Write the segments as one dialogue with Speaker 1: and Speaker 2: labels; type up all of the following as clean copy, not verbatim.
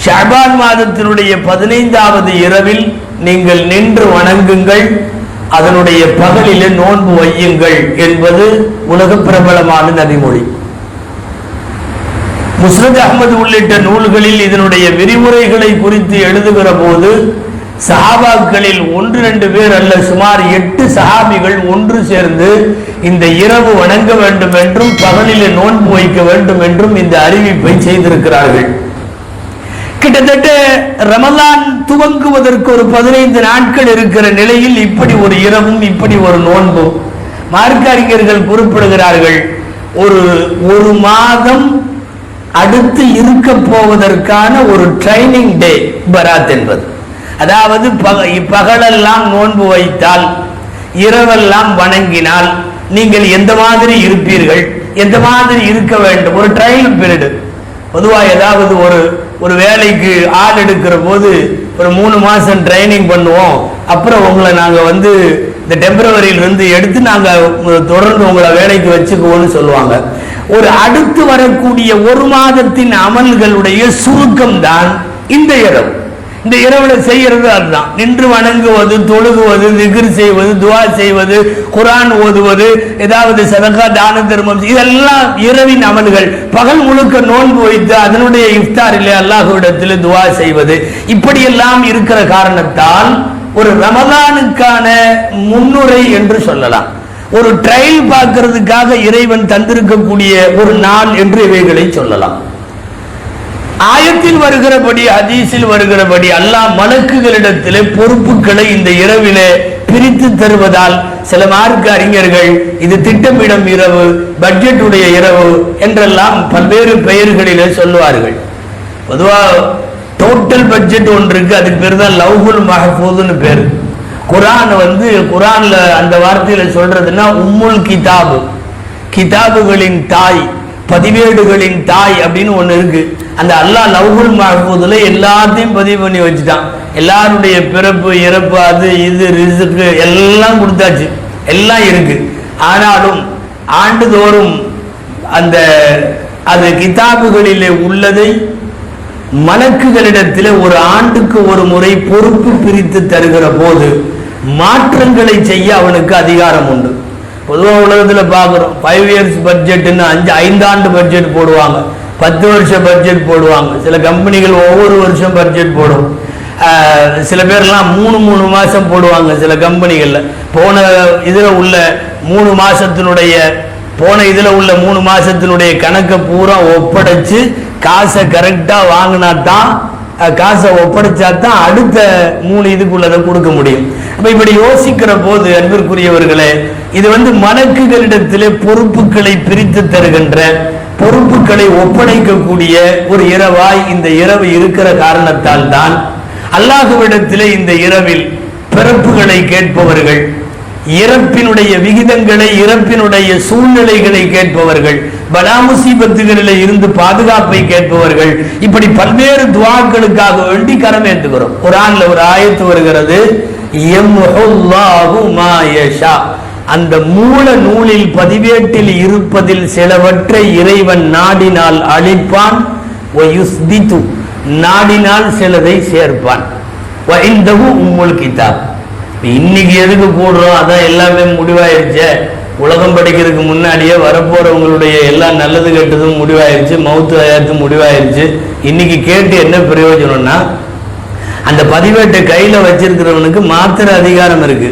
Speaker 1: ஷஅபான் மாதத்தினுடைய 15வது இரவில் நீங்கள் நின்று வணங்குங்கள், அதனுடைய பகலிலே நோன்பு வையுங்கள் என்பது உலக பிரபலமான நபிமொழி. முஸ்னத் அஹ்மது உள்ளிட்ட நூல்களில் இதனுடைய விரிவுரைகளை குறித்து எழுதுகிற போது சஹாபாக்களில் 1-2 பேர் அல்ல, சுமார் 8 சஹாபிகள் ஒன்று சேர்ந்து இந்த இரவு வணங்க வேண்டும் என்றும் பகலிலே நோன்பு வைக்க வேண்டும் என்றும் இந்த அறிவிப்பை செய்திருக்கிறார்கள். கிட்டத்தட்ட ரமலான் துவங்குவதற்கு ஒரு 15 நாட்கள் இருக்கிற நிலையில் இப்படி ஒரு இரவும் இப்படி ஒரு நோன்பும். மார்க்க அறிஞர்கள் குறிப்பிடுகிறார்கள், ஒரு மாதம் அடுத்து இருக்க போவதற்கான ஒரு ட்ரைனிங் டே பராத் என்பது. அதாவது பகலெல்லாம் நோன்பு வைத்தால், இரவெல்லாம் வணங்கினால் நீங்கள் எந்த மாதிரி இருப்பீர்கள், எந்த மாதிரி இருக்க வேண்டும், ஒரு ட்ரையல் பீரியட். பொதுவாக ஏதாவது ஒரு வேலைக்கு ஆள் எடுக்கிற போது ஒரு 3 மாசம் ட்ரைனிங் பண்ணுவோம், அப்புறம் உங்களை நாங்கள் இந்த டெம்பரவரியிலிருந்து எடுத்து நாங்கள் தொடர்ந்து உங்களை வேலைக்கு வச்சுக்குவோம்னு சொல்லுவாங்க. ஒரு அடுத்து வரக்கூடிய ஒரு மாதத்தின் அமல்களுடைய சுருக்கம் தான் இந்த இரவு. இந்த இரவுல செய்யறது அதுதான். நின்று வணங்குவது, தொழுகுவது, திக்ர் செய்வது, துஆ செய்வது, குர்ஆன் ஓதுவது, ஏதாவது சதகா தான தர்மம், இதெல்லாம் இரவின் அமல்கள். பகல் முழுக்க நோன்பு வைத்து அதனுடைய இஃப்தாரிலே அல்லாஹ்விடத்தில் துஆ செய்வது, இப்படியெல்லாம் இருக்கிற காரணத்தால் ஒரு ரமலானுக்கான முன்னுரை என்று சொல்லலாம். ஒரு ட்ரையல் பார்க்கிறதுக்காக இறைவன் தந்திருக்கக்கூடிய ஒரு நாள் என்று இவைகளை சொல்லலாம். ஆயத்தில் வருகிறபடி, ஹதீஸில் வருகிறபடி அல்லாஹ் மலக்குகளிடத்திலே பொறுப்புகளை இந்த இரவிலே பிரித்து தருவதால் சில மார்க்க அறிஞர்கள் இது திட்டமிடும் இரவு, பட்ஜெட் உடைய இரவு என்றெல்லாம் பல்வேறு பெயர்களிலே சொல்லுவார்கள். பொதுவாக டோட்டல் பட்ஜெட் ஒன்று இருக்கு, அதுக்கு பேர் தான் லவ்ஹுல் மஹ்ஃபூதுன்னு பேர். குர்ஆன் குர்ஆன்ல அந்த வார்த்தையில சொல்றதுன்னா உம்முல் கிதாபு, கிதாபுகளின் தாய், பதிவேடுகளின் தாய் அப்படின்னு ஒண்ணு இருக்கு. அந்த அல்லாஹ் லவ்ஹுல் மஹ்ஃபூதுல எல்லாத்தையும் பதிவு பண்ணி வச்சுட்டான். எல்லாருடைய பிறப்பு, இறப்பு, அது இது ரிஸ்க் எல்லாம் கொடுத்தாச்சு, எல்லாம் இருக்கு. ஆனாலும் ஆண்டுதோறும் அது கிதாபுகளிலே உள்ளதை மலக்குகளிடத்தில் ஒரு ஆண்டுக்கு ஒரு முறை பொறுப்பு பிரித்து தருகிற போது மாற்றங்களை செய்ய அவனுக்கு அதிகாரம் உண்டு. பொதுவாக உலகத்தில் பார்க்குறோம், 5 years பட்ஜெட்னு 5 ஆண்டு பட்ஜெட் போடுவாங்க, 10 வருஷ பட்ஜெட் போடுவாங்க. சில கம்பெனிகள் ஒவ்வொரு வருஷம் பட்ஜெட் போடும். சில பேர்லாம் 3 மாசம் போடுவாங்க சில கம்பெனிகள்ல. போன இதுல உள்ள 3 மாசத்தினுடைய கணக்கை பூரா ஒப்படைச்சு காசை கரெக்டா வாங்கினா தான், காசை ஒப்படைச்சா தான் அடுத்த 3 இதுக்குள்ளதை கொடுக்க முடியும். அப்ப இப்படி யோசிக்கிற போது அன்பிற்குரியவர்களே, இது மலக்குகளிடத்திலே பொறுப்புகளை பிரித்து தருகின்ற, பொறுப்புகளை ஒப்படைக்கக்கூடிய ஒரு இரவாய் இந்த இரவு இருக்கிற காரணத்தால் தான் அல்லாஹ்விடத்திலே இந்த இரவில் பிறப்புகளை கேட்பவர்கள், இறப்பினுடைய விகிதங்களை, இறப்பினுடைய சூழ்நிலைகளை கேட்பவர்கள், பலா முசீபத்துகளில் இருந்து பாதுகாப்பை கேட்பவர்கள், இப்படி பல்வேறு துஆக்களுக்காக வேண்டி கரமேற்றுகிறோம். குர்ஆன்ல ஒரு ஆயத்து வருகிறது, யம்ஹுல்லாஹு மா யஷா. அந்த மூல நூலில் பதிவேட்டில் இருப்பதில் சிலவற்றை இறைவன் நாடினால் அழிப்பான், வயுஸ்பிது நாடினால் சிலதை சேர்ப்பான். வஇந்தஹு உம்முல் கிதாப். இன்னைக்கு எதுக்கு கூடுறோம், அதான் எல்லாமே முடிவாயிருச்சு. உலகம் படிக்கிறதுக்கு முன்னாடியே வரப்போறவங்களுடைய எல்லா நல்லது கெட்டதும் முடிவாயிருச்சு, மௌத்து ஹயாத்து முடிவாயிருச்சு. இன்னைக்கு கேட்டு என்ன பிரயோஜனம்னா, அந்த பதிவேட்டை கையில வச்சிருக்கிறவனுக்கு மாத்திர அதிகாரம் இருக்கு.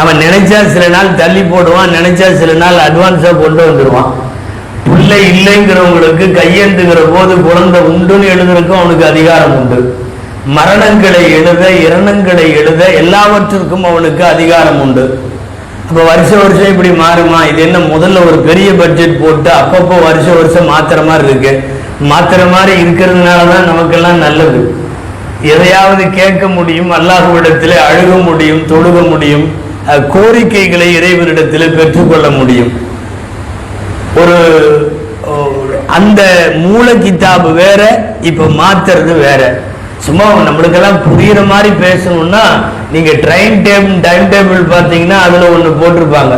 Speaker 1: அவன் நினைச்சா சில நாள் தள்ளி போடுவான், நினைச்சா சில நாள் அட்வான்ஸா கொண்டு வந்துடுவான். பிள்ளை இல்லைங்கிறவங்களுக்கு கையெழுத்துகிற போது குழந்தை உண்டுன்னு எழுதுறதுக்கும் அவனுக்கு அதிகாரம் உண்டு. மரணங்களை எழுத, இரணங்களை எழுத எல்லாவற்றிற்கும் அவனுக்கு அதிகாரம் உண்டு. அப்ப வருஷம் இப்படி மாறுமா? இது என்ன முதல்ல ஒரு பெரிய பட்ஜெட் போட்டு அப்பப்போ வருஷம் மாத்திர மாதிரி இருக்கு. மாத்திர மாதிரி இருக்கிறதுனாலதான் நமக்கெல்லாம் நல்லது. எதையாவது கேட்க முடியும், அல்லாஹ்விடத்திலே அழுக முடியும், தொழுக முடியும், கோரிக்கைகளை இறைவனிடத்தில் பெற்றுக்கொள்ள முடியும். அந்த மூல கிதாபு வேற, இப்ப மாத்துறது வேற. சும்மா நம்மளுக்கெல்லாம் புரியுற மாதிரி பேசணும்னா நீங்க டைம் டேபிள் பார்த்தீங்கன்னா அதுல ஒண்ணு போட்டிருப்பாங்க,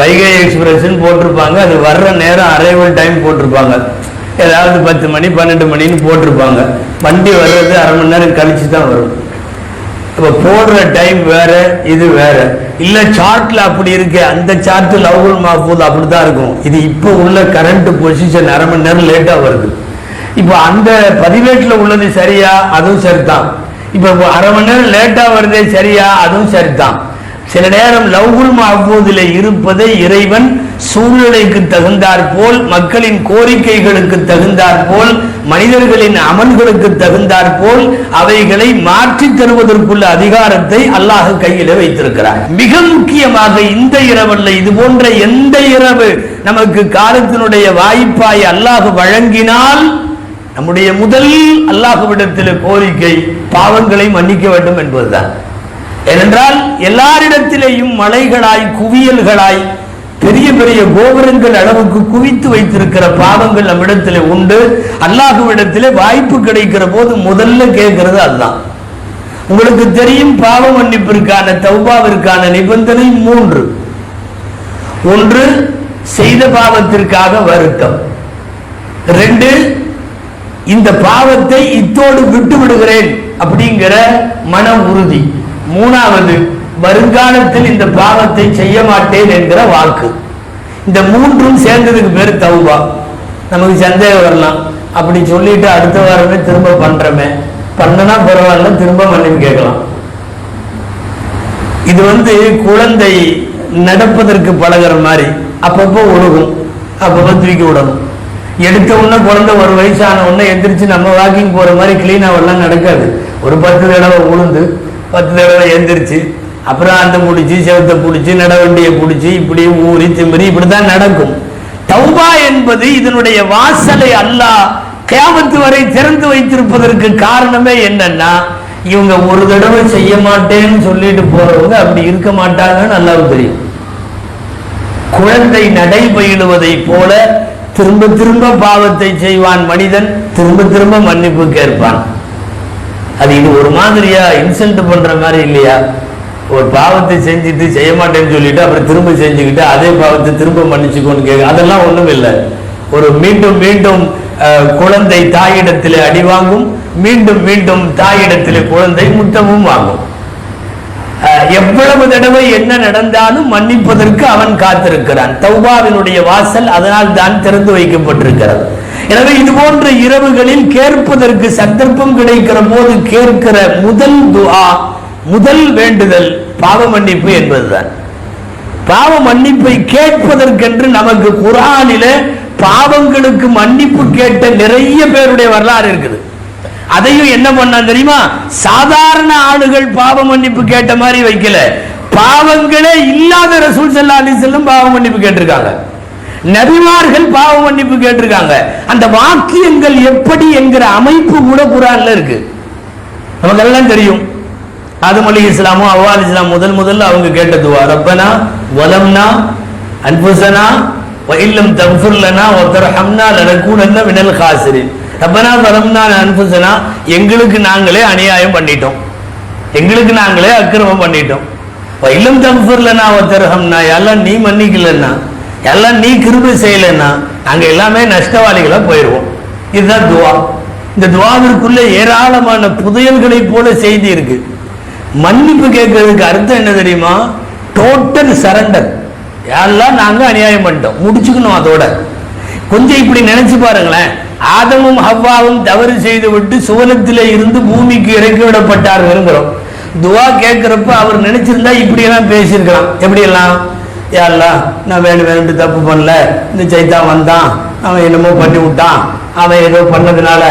Speaker 1: வைகை எக்ஸ்பிரஸ் போட்டிருப்பாங்க, அது வர்ற நேரம் அரைவல் டைம் போட்டிருப்பாங்க. ஏதாவது 10 மணி 12 மணின்னு போட்டிருப்பாங்க. வண்டி வர்றது அரை மணி நேரம் கழிச்சு தான் வரும். இப்போ போடுற டைம் வேற, இது வேற. இல்ல சார்ட்ல அப்படி இருக்கு, அந்த சார்ட் லவ்ஹுல் மஹ்ஃபூஸ் அப்படிதான் இருக்கும். இது இப்போ உள்ள கரண்ட் பொசிஷன் அரை மணி நேரம் லேட்டா வருது. இப்போ அந்த பதிவேட்டில் உள்ளது சரியா, அதுவும் சரிதான். இப்போ அரை மணி நேரம் லேட்டா வருதே சரியா, அதுவும் சரிதான். சில நேரம் லவ்ஹுல் மஹ்ஃபூஸிலே இருப்பதை இறைவன் சூழ்நிலைக்கு தகுந்தாற் போல், மக்களின் கோரிக்கைகளுக்கு தகுந்தாற் போல், மனிதர்களின் அமல்களுக்கு தகுந்தாற் போல் அவைகளை மாற்றி தருவதற்குள்ள அதிகாரத்தை அல்லாஹ் கையில வைத்திருக்கிறார். மிக முக்கியமாக இந்த இரவல்ல, இது போன்ற எந்த இரவு நமக்கு காலத்தினுடைய வாய்ப்பாய் அல்லாஹ் வழங்கினால் நம்முடைய முதல் அல்லாஹ்விடத்தில் கோரிக்கை பாவங்களை மன்னிக்க வேண்டும் என்பதுதான். ஏனென்றால் எல்லாரிடத்திலேயும் மலைகளாய் குவியல்களாய் பெரிய பெரிய கோபுரங்கள் அளவுக்கு குவித்து வைத்திருக்கிற பாவங்கள் நம்மிடத்தில் உண்டு. அல்லாஹ்விடத்திலே வாய்ப்பு கிடைக்கிற போது முதல்ல கேட்கிறது அதுதான். உங்களுக்கு தெரியும், பாவ மன்னிப்பிற்கான தௌபாவிற்கான நிபந்தனை 3. 1, செய்த பாவத்திற்காக வருத்தம். 2, இந்த பாவத்தை இத்தோடு விட்டு விடுகிறேன் அப்படிங்கிற மன உறுதி. 3வது, வருங்காலத்தில் இந்த பாவத்தை செய்ய மாட்டேன் என்கிற வாக்கு. இந்த 3ம் சேர்ந்ததுக்கு பேர் தௌபா. நமக்கு சந்தேகம் வரலாம், அப்படி சொல்லிட்டு அடுத்த வாரமே திரும்ப பண்றமே, பண்ணனா பரவாயில்ல, திரும்ப மன்னிப்பு கேட்கலாம். இது குழந்தை நடப்பதற்கு பழகிற மாதிரி, அப்பப்போ ஒழுகும், அப்பப்போ தூக்கி விடணும். எடுத்த உடனே குழந்தை 1 வயசான உடனே எந்திரிச்சு நம்ம வாக்கிங் போற மாதிரி கிளீனாவெல்லாம் நடக்காது. ஒரு 10 தடவை உளுந்து 10 தடவை எந்திரிச்சு அப்புறம் அந்த பிடிச்சி செவத்தை பிடிச்சி நடவண்டியை பிடிச்சி இப்படி ஊறி திமிரி இப்படிதான் நடக்கும். தௌபா என்பது இதனுடைய வாசலை அல்லாஹ் கியாமத்து வரை திறந்து வைத்திருப்பதற்கு காரணமே என்னன்னா, இவங்க ஒரு தடவை செய்ய மாட்டேன்னு சொல்லிட்டு போறவங்க அப்படி இருக்க மாட்டாங்கன்னு அல்லாஹ்வுக்கு தெரியும். குழந்தை நடை பயிலுவதை போல திரும்ப திரும்ப பாவத்தை செய்வான் மனிதன், திரும்ப திரும்ப மன்னிப்பு கேட்பான். அது இது ஒரு மாதிரியா இன்சல்ட் பண்ற மாதிரி இல்லையா? ஒரு பாவத்தை செஞ்சுட்டு செய்ய மாட்டேன்னு சொல்லிட்டு அப்புறம் திரும்ப செஞ்சுக்கிட்டு அதே பாவத்தை திரும்ப மன்னிச்சுக்கோன்னு கேட்க, அதெல்லாம் ஒண்ணும் இல்லை. ஒரு மீண்டும் மீண்டும் குழந்தை தாயிடத்திலே அடி வாங்கும், மீண்டும் மீண்டும் தாயிடத்திலே குழந்தை முத்தமும் வாங்கும். எவ்வளவு தடவை என்ன நடந்தாலும் மன்னிப்பதற்கு அவன் காத்திருக்கிறான். தௌபாவினுடைய வாசல் அதனால் தான் திறந்து வைக்கப்பட்டிருக்கிறது. எனவே இது போன்ற இரவுகளில் கேட்பதற்கு சந்தர்ப்பம் கிடைக்கிற போது கேட்கிற முதல் துஆ, முதல் வேண்டுதல் பாவ மன்னிப்பு என்பதுதான். பாவ மன்னிப்பை கேட்பதற்கென்று நமக்கு குர்ஆனில பாவங்களுக்கு மன்னிப்பு கேட்ட நிறைய பேருடைய வரலாறு இருக்குது. அதையும் என்ன பண்ணா தெரியுமா? சாதாரண ஆளுகள் பாவ மன்னிப்பு கேட்ட மாதிரி வைக்கல, பாவங்களே இல்லாத ரசூல் ஸல்லல்லாஹு அலைஹி வஸல்லம் பாவ மன்னிப்பு கேட்டிருக்காங்க, நபிமார்கள் பாவ மன்னிப்பு கேட்டிருக்காங்க. அந்த வாக்கியங்கள் எப்படி என்கிற அமைப்பு கூட குர்ஆன்ல இருக்கு. நமக்கு எல்லாம் தெரியும், ஆதம் அலைஹிஸ்ஸலாமும் ஹவ்வா அலைஹிஸ்ஸலாம் முதல்ல அவங்க கேட்ட துஆ, ரப்பனா வலம்னா அன்ஃபுஸனா வ இல்லம் தக்ஃபிர் லனா வ தர்ஹம்னா லனகூனன்ன மினல் காசிரின். ரப்பனா வலம்னா அன்ஃபுஸனா, எங்களுக்கு நாங்களே அநியாயம் பண்ணிட்டோம், எங்களுக்கு நாங்களே அக்கிரமம் பண்ணிட்டோம். வ இல்லம் தக்ஃபிர் லனா வ தர்ஹம்னா, எல்லாம் நீ மன்னிக்கலன்னா, எல்லாம் நீ கிருபை செய்யலன்னா நாங்க எல்லாமே நஷ்டவாளிகளா போயிடுவோம். இதுதான் துஆ. இந்த துஆவிற்குள்ள ஏராளமான புதையல்களை போல செய்தி இருக்கு. மன்னிப்பு கேட்கறதுக்கு அர்த்தம் என்ன தெரியுமா? Total surrender. எல்லாம் நாங்க அநியாயம் பண்ணிட்டோம், முடிச்சுக்கணும். அதோட கொஞ்சம் இப்படி நினைச்சு பாருங்களேன், ஆதமும் ஹவ்வாவும் தவறு செய்து விட்டு சுவனத்திலே இருந்து பூமிக்கு இறக்கி விடப்பட்டார்கள். துஆ கேட்கிறப்ப அவர் நினைச்சிருந்தா இப்படி எல்லாம் பேசியிருக்கலாம். எப்படி எல்லாம், யாரெல்லாம் நான் வேணும்னு தப்பு பண்ணல, இந்த சைத்தான் வந்தான், அவன் என்னமோ பண்ணி விட்டான், அவன் ஏதோ பண்ணதுனால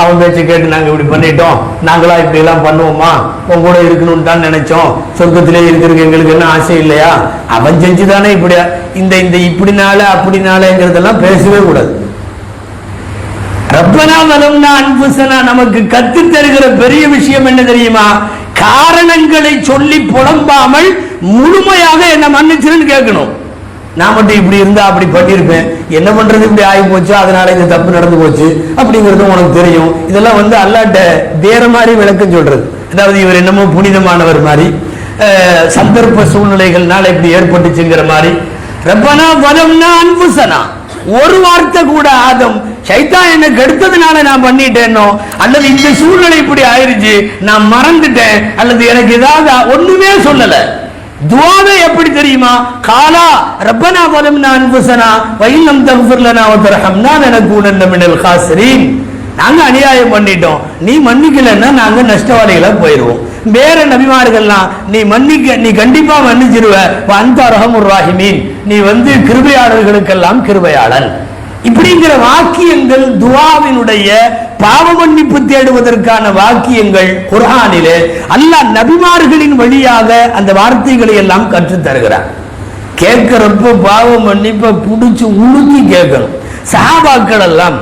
Speaker 1: அவன் பேச்சு கேட்டு நாங்கள் இப்படி பண்ணிட்டோம், நாங்களா இப்படி எல்லாம் பண்ணுவோமா, உன் கூட இருக்கணும்னு தான் நினைச்சோம், சொர்க்கத்திலே இருக்கிறதுக்கு எங்களுக்கு என்ன ஆசை இல்லையா, அவன் செஞ்சுதானே இப்படி இந்த இந்த இப்படினால அப்படினாலங்கிறதெல்லாம் பேசவே கூடாது. ரப்பனா வலம்னா அன்ஃபுஸனா நமக்கு கத்து தருகிற பெரிய விஷயம் என்ன தெரியுமா? காரணங்களை சொல்லி புலம்பாமல் முழுமையாக என்ன மன்னிச்சிருன்னு கேட்கணும். நான் மட்டும் இப்படி இருந்தா அப்படி பண்ணியிருப்பேன், என்ன பண்றது, இப்படி ஆகி போச்சு, அதனால இந்த தப்பு நடந்து போச்சு அப்படிங்கிறது உனக்கு தெரியும். இதெல்லாம் அல்லாஹ்ட்ட வேற மாதிரி விளக்கம் சொல்றது. அதாவது இவர் என்னமோ புனிதமானவர் மாதிரி, சந்தர்ப்ப சூழ்நிலைகள்னால இப்படி ஏற்பட்டுச்சுங்கிற மாதிரி. ரப்பனா வலம்னா அன்ஃபுஸனா, ஒரு வார்த்தை கூட ஆதம் ஷைத்தான் எனக்கு எடுத்ததுனால நான் பண்ணிட்டேனோ, அல்லது இந்த சூழ்நிலை இப்படி ஆயிருச்சு நான் மறந்துட்டேன், அல்லது எனக்கு ஏதாவது ஒண்ணுமே சொல்லல. துஆவே எப்படி தெரியுமா? காலா ரப்பனா வலம்னா அன்ஃபுஸனா வ இல்லம் தக்ஃபிர் லனா வ தர்ஹம்னா லனகூனன்ன மினல் காசிரீன். நாங்க அநியாயம் பண்ணிட்டோம், நீ மன்னிக்கலன்னா நாங்க நஷ்டவாளிகளா போயிடுவோம். வேற நபிமார்கள்லாம் நீ கண்டிப்பா மன்னிச்சிருவ, அன்த அர்ஹமுர் ராஹிமீன், நீ கிருபையாளர்களுக்கெல்லாம் கிருபையாளன். இப்படிங்கிற வாக்கியங்கள் துஆவினுடைய பாவ மன்னிப்பு தேடுவதற்கான வாக்கியங்கள் குர்ஆனிலே அல்லாஹ் நபிமார்களின் வழியாக அந்த வார்த்தைகளை எல்லாம் கற்றுத் தருகிறார். கேட்கிறப்ப பாவ மன்னிப்பை புடிச்சு உழுத்தி கேட்கணும். சஹாபாக்கள் எல்லாம்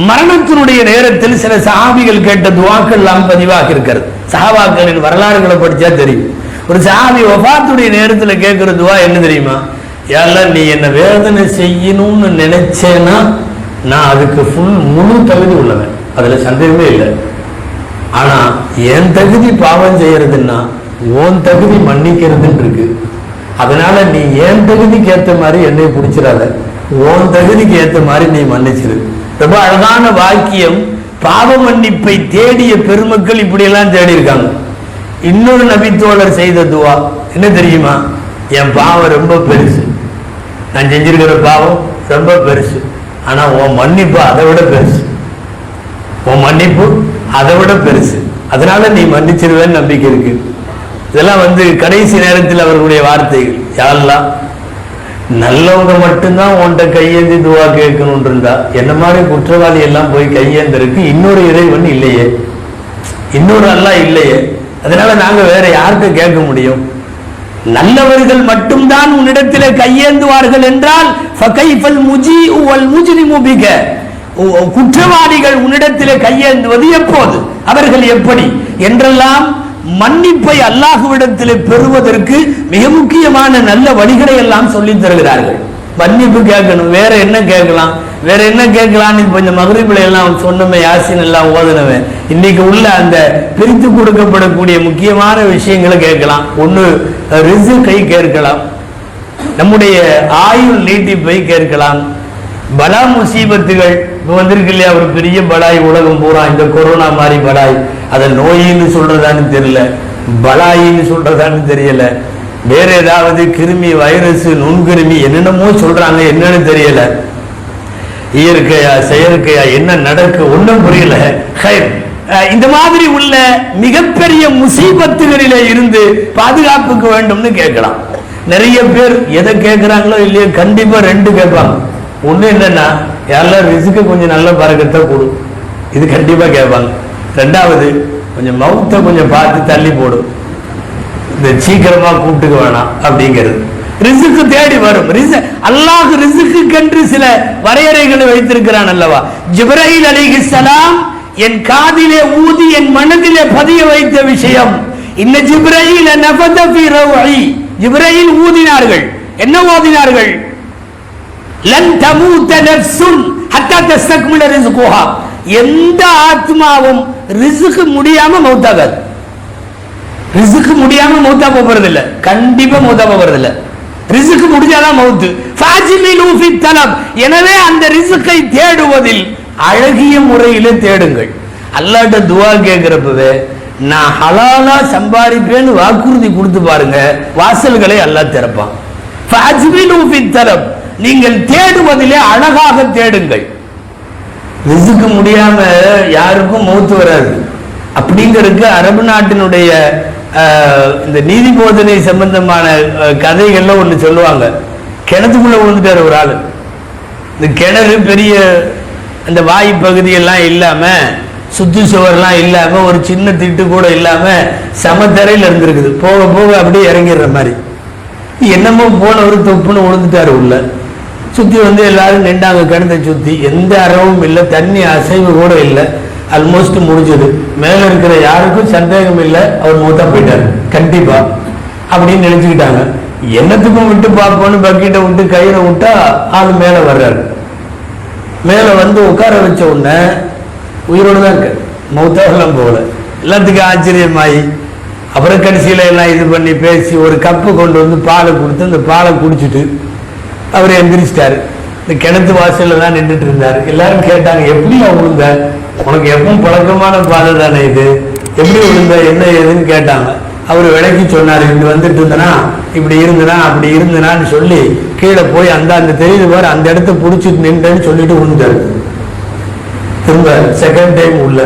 Speaker 1: மரணத்தினுடைய நேரத்தில் சில சஹாபிகள் கேட்ட துஆக்கள் எல்லாம் பதிவாக இருக்கிறது. சஹாபாக்களின் வரலாறுகளை படிச்சா தெரியும். ஒரு சஹாபி வஃபாத்துடைய நேரத்தில் கேட்கிற துஆ என்ன தெரியுமா? யா அல்லாஹ், நீ என்ன வேதனை செய்யணும்னு நினைச்சேன்னா நான் அதுக்கு முழு தகுதி உள்ளவன், அதுல சந்தேகமே இல்லை. ஆனா என் தகுதி பாவம் செய்யறதுன்னா உன் தகுதி மன்னிக்கிறதுன்னு இருக்கு. அதனால நீ என் தகுதிக்கு ஏற்ற மாதிரி என்னை பிடிச்சிடாத, உன் தகுதிக்கு ஏற்ற மாதிரி நீ மன்னிச்சிரு. ரொம்ப அழகான வாக்கியம். பாவ மன்னிப்பை தேடிய பெருமக்கள் இப்படி எல்லாம் தேடி இருக்காங்க. இன்னொரு நபித்தோழர் செய்த துஆ என்ன தெரியுமா? என் பாவம் ரொம்ப பெருசு, நான் செஞ்சிருக்கிற பாவம் ரொம்ப பெருசு, ஆனா உன் மன்னிப்பு அதை விட பெருசு, உன் மன்னிப்பு அதை விட பெருசு, அதனால நீ மன்னிச்சிருவேன்னு நம்பிக்கை இருக்கு. இதெல்லாம் கடைசி நேரத்தில் அவர்களுடைய வார்த்தைகள். யா அல்லாஹ், நல்லவங்க மட்டும்தான் உன்கிட்ட கையேந்தி துவா கேட்கணும் இருந்தா என்ன மாதிரி குற்றவாளி எல்லாம் போய் கையேந்திருக்கு இன்னொரு இறைவன் இல்லையே, இன்னொரு அல்லாஹ் இல்லையே, அதனால நாங்க வேற யார்கிட்ட கேட்க முடியும்? நல்லவர்கள் மட்டும்தான் உன்னிடத்திலே கையேந்துவார்கள் என்றால் ஃபகைஃபல் முஜீஉ வல் முஜ்ரிமு பிக, குற்றவாளிகள் உன்னிடத்திலே கையேந்துவது எப்போது, அவர்கள் எப்படி என்றெல்லாம் மன்னிப்பை அல்லாஹ்விடத்திலே பெறுவதற்கு மிக முக்கியமான நல்ல வழிகளை எல்லாம் சொல்லித் தருகிறார்கள். மன்னிப்பு கேட்கணும், வேற என்ன கேட்கலாம், வேற என்ன கேட்கலாம்? இப்ப இந்த மக்ரிப்ல எல்லாம் சொன்னமே, யாசின் எல்லாம் ஓதுனவே, இன்னைக்கு உள்ள அந்த பிரித்து கொடுக்கப்படக்கூடிய முக்கியமான விஷயங்களை கேட்கலாம். ஒண்ணு ரிஸ்கை கேட்கலாம், நம்முடைய ஆயுள் நீட்டிப்பை கேட்கலாம், பலா முசீபத்துகள் இப்போ வந்திருக்கு இல்லையா, ஒரு பெரிய பலாய் உலகம் பூரா இந்த கொரோனா மாதிரி பலாய், அதை நோயின்னு சொல்றதான்னு தெரியல, பலாயின்னு சொல்றதான்னு தெரியல, வேற ஏதாவது கிருமி வைரஸ் நுண்கிருமி என்னென்னமோ சொல்றாங்க, என்னன்னு தெரியல, இயற்கையா செயற்கையா என்ன நடக்கு ஒன்றும் புரியல. இந்த மாதிரி உள்ள மிகப்பெரிய முசீபத்துகளிலே இருந்து பாதுகாப்புக்கு வேண்டும்னு கேட்கலாம். நிறைய பேர் எதை கேட்கிறாங்களோ இல்லையோ கண்டிப்பா ரெண்டு கேட்பாங்க. ஒண்ணு என்னன்னா, யாரெல்லாம் ரிஸ்க்கு கொஞ்சம் நல்ல பறக்கத்தை கொடு, இது கண்டிப்பா கேட்பாங்க. ரெண்டாவது, கொஞ்சம் மவுத்தை கொஞ்சம் பார்த்து தள்ளி போடும், இந்த சீக்கிரமா கூப்பிட்டுக்க வேணாம் அப்படிங்கிறது. ரிஸ்க்கு தேடி வரும். அல்லாஹ் ரிஸ்க்குக்கென்று சில வரையறைகளை வைத்திருக்கிறான் அல்லவா. ஜிப்ரீல் அலைஹிஸ்ஸலாம் என் காதிலே ஊதி என் மனதிலே பதிய வைத்த விஷயம். இன்ன ஜிப்ரீல் நஃபத ஃபீ ரௌஇ, ஜிப்ரீல் ஊதினார்கள். என்ன ஊதினார்கள்? லன் தமூத நஃப்ஸுன் ஹத்தா தஸ்தக்மில ரிஸ்குஹா, எந்த ஆத்மாவும் ரிஸ்க் முடியாம மௌத்தாகாது. ரிஸ்க் முடியாம மௌத்தா போறது இல்ல, கண்டிப்பா மௌத்தா போறது இல்ல. ரிஸ்க் முடிஞ்சாதான் மௌத்து. ஃபாஜிமிலு ஃபி தலப், எனவே அந்த ரிஸ்கை தேடுவதில் அழகிய முறையில தேடுங்கள். அல்லாஹ்ட்ட துஆ கேட்கிறப்பவே நான் ஹலாலா சம்பாதிப்பேன்னு வாக்குறுதி கொடுத்து பாருங்க, வாசல்களை அல்லாஹ் திறப்பான். ஃபாஜிமிலு ஃபி தலப், நீங்கள் தேடுவதிலே அழகாக தேடுங்கள். ரிஸ்க் முடியாம யாருக்கும் மௌத்து வராது. அப்படிங்கிறதுக்கு அரபு நாட்டினுடைய இந்த நீதி போதனை சம்பந்தமான கதைகள்ல ஒண்ணு சொல்லுவாங்க. கிணத்துக்குள்ள விழுந்துட்டாரு ஒரு ஆளு. இந்த கிணறு பெரிய அந்த வாய் பகுதியெல்லாம் இல்லாம, சுத்து சுவர்லாம் இல்லாம, ஒரு சின்ன திட்டு கூட இல்லாம சமத்தரையில் இருந்திருக்குது. போக போக அப்படியே இறங்கிடுற மாதிரி. என்னமோ போன ஒரு தொப்புன்னு விழுந்துட்டாரு உள்ள. சுத்தி எல்லாரும் நின்றாங்க கிணத்தை சுத்தி, எந்த அறவும் இல்லை, தண்ணி அசைவு கூட இல்லை. ஆல்மோஸ்ட் முடிஞ்சது. மேல இருக்கிற யாருக்கும் சந்தேகம் இல்லை, அவர் மூத்தா போயிட்டாரு கண்டிப்பா அப்படின்னு நினைச்சுக்கிட்டாங்க. என்னத்துக்கும் விட்டு பார்ப்போன்னு பக்கெட்டை விட்டு கயிறை விட்டா ஆளு மேல வர்றாரு. மேல உட்கார வச்ச உடனே உயிரோடு தான் இருக்கு, மௌத்தாவெல்லாம் போகல. எல்லாத்துக்கும் ஆச்சரியமாயி அப்புறம் கடைசியில எல்லாம் இது பண்ணி பேசி ஒரு கப்பு கொண்டு பாலை கொடுத்து அந்த பாலை குடிச்சிட்டு அவர் எந்திரிச்சிட்டாரு. இந்த கிணத்து வாசல்ல தான் நின்றுட்டு இருந்தார். எல்லாரும் கேட்டாங்க, எப்படி விழுந்த, உனக்கு எப்பவும் பழக்கமான பாதை தானே இது, எப்படி விழுந்த, என்ன ஏதுன்னு கேட்டாங்க. அவர் விளக்கி சொன்னார், இப்படி வந்துட்டு இருந்தனா, இப்படி இருந்தனா, அப்படி இருந்தனான்னு சொல்லி கீழே போய் அந்த தெரியுது பாரு, அந்த இடத்த பிடிச்சிட்டு நின்றேன்னு சொல்லிட்டு விழுந்தாரு. திரும்ப செகண்ட் டைம் உள்ள.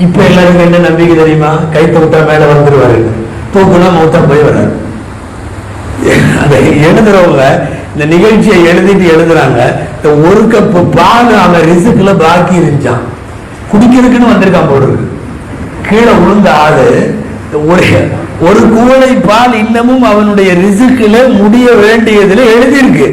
Speaker 1: இப்ப எல்லாருக்கும் என்ன நம்பிக்கை தெரியுமா? கைத்த விட்டா மேல வந்துருவாரு, தூக்குனா மௌத்தா போய் வர்றாரு. அதை எழுதுறவங்க இந்த நிகழ்ச்சியை எழுதுறாங்க. இந்த ஒரு கப்பு பால் அவன் ரிசுக்குல பாக்கி இருந்துச்சான், குடிக்கிறதுக்குன்னு வந்திருக்கான் போடுறது. கீழே விழுந்த ஆளு ஒரு குவளை பால் இன்னமும் அவனுடைய ரிசுக்குல முடிய வேண்டியதுல எழுதியிருக்கு.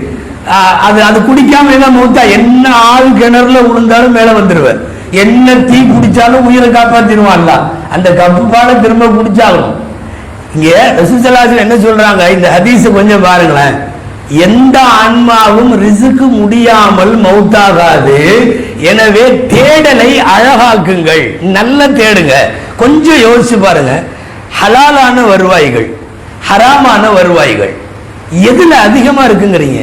Speaker 1: அது குடிக்காம என்ன மூத்தா, என்ன ஆள் கிணறுல விழுந்தாலும் மேல வந்துருவேன், என்ன தீ குடிச்சாலும் உயிரை காப்பாத்திடுவான்ல, அந்த கப்பு பாலை திரும்ப குடிச்சாலும். இங்க ரசூலுல்லாஹி என்ன சொல்றாங்க, இந்த ஹதீஸ் கொஞ்சம் பாருங்களேன். எந்த ஆன்மாவும் ரிசுக்கு முடியாமல் மௌத்தாகாது, எனவே தேடலை அழகாக்குங்கள், நல்ல தேடுங்க. கொஞ்சம் யோசிச்சு பாருங்க, ஹலாலான வருவாய்கள் ஹராமான வருவாய்கள் எதுல அதிகமா இருக்குங்கிறீங்க?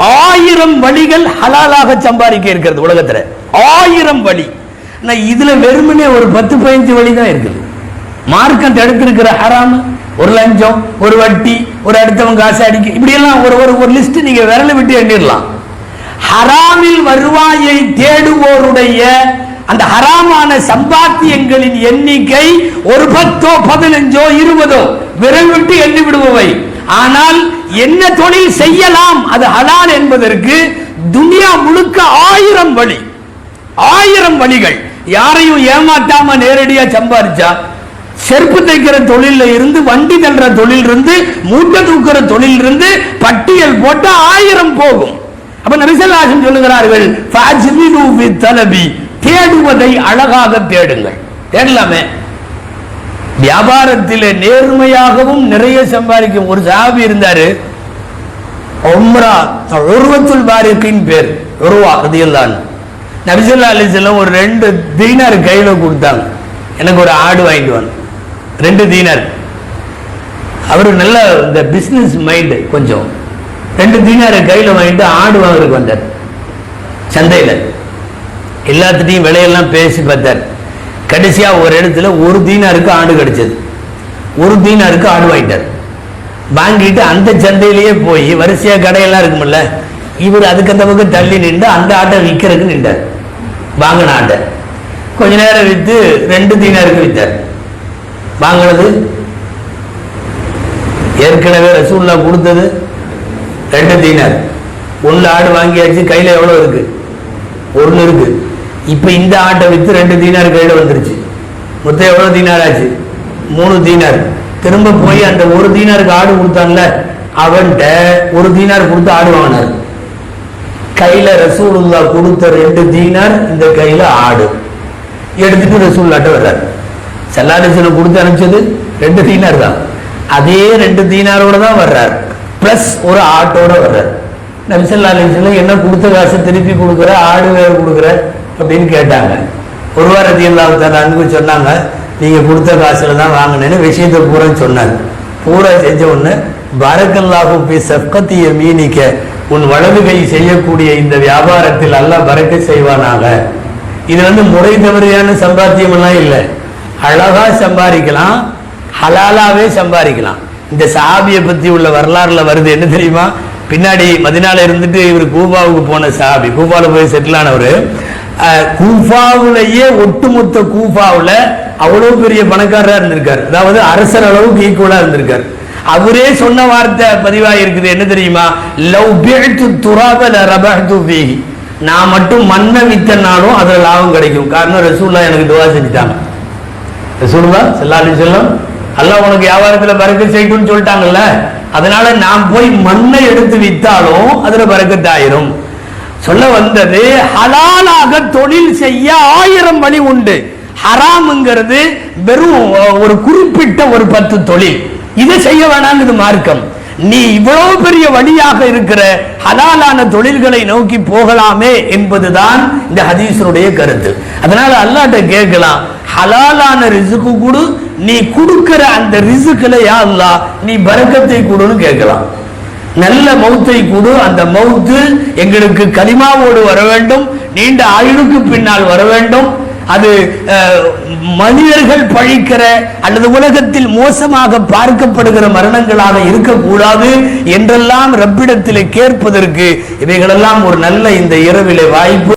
Speaker 1: 1000 வழிகள் ஹலாலாக சம்பாதிக்க இருக்கிறது உலகத்துல, 1000 வழி. இதுல வெறுமனே ஒரு 10-15 வழி தான் இருக்குது. மார்க்கம் தடுத்திருக்கிற ஹராம், ஒரு லஞ்சம், ஒரு வட்டி, ஒரு அடுத்தவன் காசு அடிக்க, இப்படி எல்லாம் ஒரு லிஸ்ட் நீங்க விரல விட்டு எண்ணிடலாம். ஹராமில் வருவாயை தேடுவோருடைய அந்த ஹராமான சம்பாத்தியங்களின் எண்ணிக்கை ஒரு 10, 15, 20 விரல் விட்டு எண்ணி விடுபவை. ஆனால் என்ன தொழில் செய்யலாம் அது ஹலால் என்பதற்கு துனியா முழுக்க 1000 வழி, 1000 வழிகள். யாரையும் ஏமாத்தாம நேரடியா சம்பாதிச்சா, செருப்பு தைக்கிற தொழில இருந்து, வண்டி தள்ளுற தொழில் இருந்து, மூட்டை தூக்குற தொழில் இருந்து பட்டியல் போட்ட 1000 போகும். அப்ப நபி ஸல்லல்லாஹு அலைஹி வஸல்லம் சொல்லுகிறார்கள், ஃபஅஜ்மிலு ஃபி தலபி, தேடுவதை அழகாக தேடுங்கள். தேடலாமே. வியாபாரத்தில் நேர்மையாகவும் நிறைய சம்பாதிக்கும் ஒரு சஹாபி இருந்தாரு, உம்ரா உர்வத்துல் பாரிக்கின் பேர், உர்வா ரலியல்லாஹு அன்ஹு. நபி ஸல்லல்லாஹு அலைஹி வஸல்லம் ஒரு 2 தீனார் கையில கொடுத்தாங்க, எனக்கு ஒரு ஆடு வாங்கிட்டு வந்து. 2 தீனார். அவரு நல்ல இந்த பிசினஸ் மைண்ட் கொஞ்சம். 2 தீனாரை கையில வாங்கிட்டு ஆடு வாங்குறதுக்கு வந்தார். சந்தையில எல்லாத்திட்டையும் விலையெல்லாம் பேசி பார்த்தார். கடைசியா ஒரு இடத்துல 1 தீனாருக்கு ஆடு கிடைச்சது. 1 தீனாருக்கு ஆடு வாங்கிட்டார். வாங்கிட்டு அந்த சந்தையிலேயே போய் வரிசையா கடையெல்லாம் இருக்குமில்ல, இவர் அதுக்கு அந்த பக்கம் தள்ளி நின்று அந்த ஆட்டை விற்கிறதுக்கு நின்றார். வாங்கின ஆட்டை கொஞ்ச நேரம் விற்று 2 தீனாருக்கு விற்றார். வாங்கினது ஏற்கனவே ரசூலுல்லாஹ் கொடுத்தது 2 தீனார். 1 ஆடு வாங்கியாச்சு, கையில எவ்வளவு இருக்கு? 1 இருக்கு. இப்ப இந்த ஆட்டை வித்து 2 தீனார் கையில வந்துருச்சு. மொத்தம் எவ்வளவு தீனார் ஆச்சு? 3 தீனார். திரும்ப போய் அந்த 1 தீனாருக்கு ஆடு கொடுத்தான்ல, அவன்கிட்ட 1 தீனார் கொடுத்து ஆடு வாங்கினார். கையில ரசூலுல்லாஹ் கொடுத்த 2 தீனார், இந்த கையில ஆடு எடுத்துட்டு ரசூலுல்லாஹ்ட்ட வர்றார். ஸல்லல்லாஹு அலைஹி வஸல்லம் கொடுத்து அனுப்பிச்சது 2 தீனார் தான். அதே 2 தீனாரோட தான் வர்றார், பிளஸ் ஒரு ஆட்டோட வர்றார். நபி ஸல்லல்லாஹு அலைஹி வஸல்லம் என்ன கொடுத்த காசு திருப்பி கொடுக்குற, ஆடு வேறு கொடுக்குற அப்படின்னு கேட்டாங்க. ஒருவார் ரலியல்லாஹு தஆலா அன்ஹு சொன்னாங்க, நீங்க கொடுத்த காசுல தான் வாங்கினேன்னு விஷயத்தை பூரா சொன்னாங்க. பூரா செஞ்ச உடனே பரக்கல்லாஹு ஃபீ ஸஃப்கத்தி யமீனிக, உன் வலது கை செய்யக்கூடிய இந்த வியாபாரத்தில் அல்லாஹ் பரக்கத் செய்வானாக. இது முறை தவறியான சம்பாத்தியம் எல்லாம் இல்லை, அழகா சம்பாதிக்கலாம், ஹலாலாவே சம்பாதிக்கலாம். இந்த சஹாபியை பத்தி உள்ள வரலாறுல வருது என்ன தெரியுமா? பின்னாடி மதினால இருந்துட்டு இவர் கூஃபாவுக்கு போன சஹாபி, கூஃபால போய் செட்டில் ஆனவர். கூஃபாவுலயே ஒட்டுமொத்த கூஃபாவுல அவ்வளவு பெரிய பணக்காரரா இருந்திருக்காரு, அதாவது அரசர் அளவுக்கு ஈக்குவலா இருந்திருக்காரு. அவரே சொன்ன வார்த்தை பதிவாக இருக்குது என்ன தெரியுமா? லவ் பிஅது துராப லரபஹது ஃபீஹி, நான் மட்டும் மண்ணை வித்தனாலும் அதுல லாபம் கிடைக்கும். காரணம் ரசூலுல்லாஹ் எனக்கு துஆ செஞ்சுட்டாங்க. ரசூலுல்லாஹ் ஸல்லல்லாஹு அலைஹி வஸல்லம் அல்லாஹ் உனக்கு வியாபாரத்துல பரக்கத் செய்யணும்னு சொல்லிட்டாங்கல்ல, அதனால நான் போய் மண்ணை எடுத்து வித்தாலும் அதுல பரக்கத் ஆயிரும். சொல்ல வந்தது, ஹலாலாக தொழில் செய்ய 1000 வழி உண்டு. ஹராம்ங்கிறது வெறும் ஒரு குறிப்பிட்ட ஒரு 10 தொழில், இதை செய்ய வேணாங்கிறது மார்க்கம். நீ இவ்வளவு பெரிய வழியாக இருக்கிற ஹலாலான தொழில்களை நோக்கி போகலாமே என்பதுதான் இந்த ஹதீஸுடைய கருத்து. அதனால அல்லாஹ்ட்ட கேட்கலாம், ஹலாலான ரிஸ்க் கொடு, நீ கொடுக்கிற அந்த ரிஸ்க்ல யா அல்லாஹ் நீ பரக்கத்தை கொடுன்னு கேட்கலாம். நல்ல மௌத்தை கொடு, அந்த மௌத்து எங்களுக்கு கலிமாவோடு வர வேண்டும், நீண்ட ஆயுளுக்கு பின்னால் வர வேண்டும், அது மனிதர்கள் பழிக்கிற அல்லது உலகத்தில் மோசமாக பார்க்கப்படுகிற மரணங்களாக இருக்கக்கூடாது என்றெல்லாம் ரப்பிடத்தில் கேட்பதற்கு இவைகளெல்லாம் ஒரு நல்ல இந்த இரவிலே வாய்ப்பு.